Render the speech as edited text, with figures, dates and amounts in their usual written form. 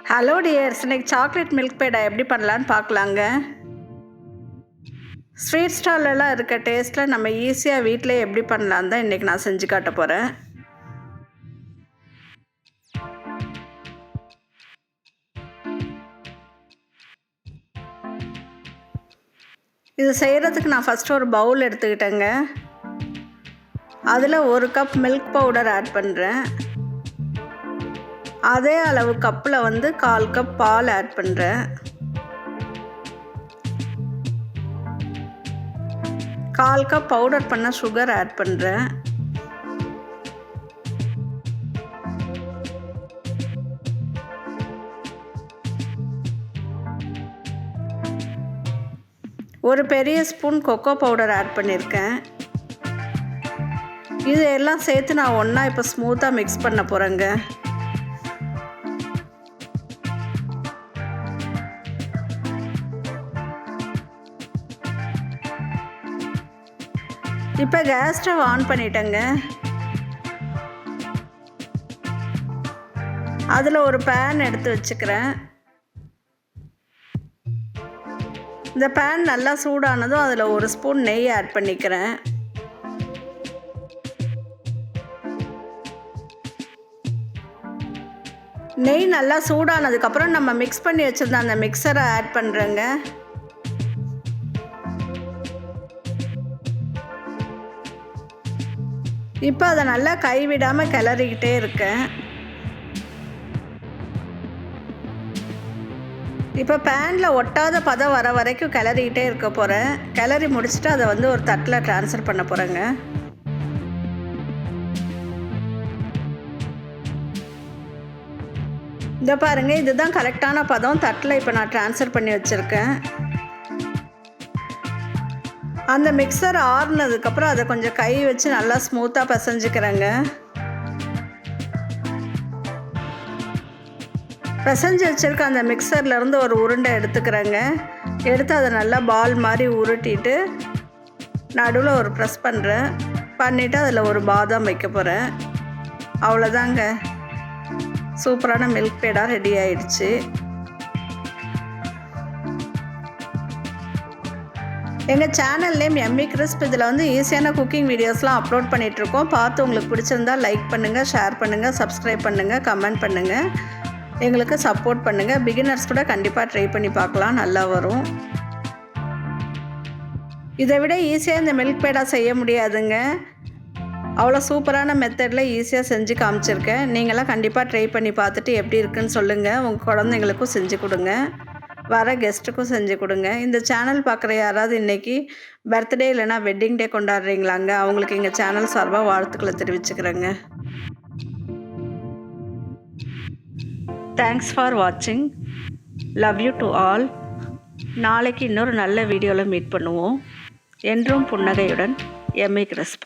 Hello tears, இன்னைக்கு chocolate milk பேடா எப்படி பண்ணலான்னு பார்க்கலாங்க. ஸ்வீட் ஸ்டாலெல்லாம் இருக்க டேஸ்ட்டில் நம்ம ஈஸியாக வீட்டிலே எப்படி பண்ணலான்னு தான் இன்றைக்கி நான் செஞ்சு காட்ட போகிறேன். இது செய்கிறதுக்கு நான் ஃபஸ்ட்டு ஒரு பவுல் எடுத்துக்கிட்டேங்க. அதில் 1 கப் மில்க் பவுடர் ஆட் பண்ணுறேன். அதே அளவு கப்பில் 1/4 கப் பால் ஆட் பண்ணுறேன். 1/4 கப் பவுடர் பண்ண சுகர் ஆட் பண்ணுறேன். ஒரு பெரிய ஸ்பூன் கொக்கோ பவுடர் ஆட் பண்ணியிருக்கேன். இது எல்லாம் சேர்த்து நான் ஒன்றா இப்போ ஸ்மூத்தாக மிக்ஸ் பண்ண போகிறேங்க. இப்போ கேஸ் ஸ்டவ் ஆன் பண்ணிட்டேங்க. அதில் ஒரு பேன் எடுத்து வச்சுக்கிறேன். இந்த பேன் நல்லா சூடானதும் அதில் 1 ஸ்பூன் நெய் ஆட் பண்ணிக்கிறேன். நெய் நல்லா சூடானதுக்கப்புறம் நம்ம மிக்ஸ் பண்ணி வச்சுருந்த அந்த மிக்சரை ஆட் பண்ணுறேங்க. இப்போ அதை நல்லா கைவிடாமல் கிளறிக்கிட்டே இருக்கேன். இப்போ பேனில் ஒட்டாத பதம் வர வரைக்கும் கிளறிக்கிட்டே இருக்க போகிறேன். கிளறி முடிச்சுட்டு அதை ஒரு தட்டில் ட்ரான்ஸ்ஃபர் பண்ண போகிறேங்க. இந்த பாருங்கள், இதுதான் கரெக்டான பதம். தட்டில் இப்போ நான் ட்ரான்ஸ்ஃபர் பண்ணி வச்சுருக்கேன். அந்த மிக்சர் ஆறுனதுக்கப்புறம் அதை கொஞ்சம் கை வச்சு நல்லா ஸ்மூத்தாக பிசைஞ்சுக்கிறேங்க. பிசைஞ்சு வச்சுருக்க அந்த மிக்சர்லேருந்து ஒரு உருண்டை எடுத்துக்கிறேங்க. எடுத்து அதை நல்லா பால் மாதிரி உருட்டிட்டு நடுவில் ஒரு ப்ரெஸ் பண்ணுறேன். பண்ணிவிட்டு அதில் ஒரு பாதாம் வைக்க போகிறேன். அவ்வளோதாங்க, சூப்பரான மில்க் பேடா ரெடி ஆயிடுச்சு. எங்கள் சேனல் நேம் எம்மி கிறிஸ்ப். இதில் ஈஸியான குக்கிங் வீடியோஸ்லாம் அப்லோட் பண்ணிகிட்ருக்கோம். பார்த்து உங்களுக்கு பிடிச்சிருந்தா லைக் பண்ணுங்கள், ஷேர் பண்ணுங்கள், சப்ஸ்கிரைப் பண்ணுங்கள், கமெண்ட் பண்ணுங்கள், எங்களுக்கு சப்போர்ட் பண்ணுங்கள். பிகினர்ஸ் கூட கண்டிப்பாக ட்ரை பண்ணி பார்க்கலாம், நல்லா வரும். இதை விட ஈஸியாக இந்த மில்க் பேடா செய்ய முடியாதுங்க. அவ்வளோ சூப்பரான மெத்தடில் ஈஸியாக செஞ்சு காமிச்சிருக்கேன். நீங்களாம் கண்டிப்பாக ட்ரை பண்ணி பார்த்துட்டு எப்படி இருக்குன்னு சொல்லுங்கள். உங்கள் குழந்தைங்களுக்கும் செஞ்சு கொடுங்க, வர கெஸ்ட்டுக்கும் செஞ்சு கொடுங்க. இந்த சேனல் பார்க்குற யாராவது இன்றைக்கி பர்த்டே இல்லைனா வெட்டிங் டே கொண்டாடுறீங்களாங்க, அவங்களுக்கு எங்கள் சேனல் சார்பாக வாழ்த்துக்களை தெரிவிச்சுக்கிறேங்க. தேங்க்ஸ் ஃபார் வாட்சிங். Love you to all. நாளைக்கு இன்னொரு நல்ல வீடியோவில் மீட் பண்ணுவோம். என்றும் புன்னகையுடன் எம்மி கிறிஸ்ப்.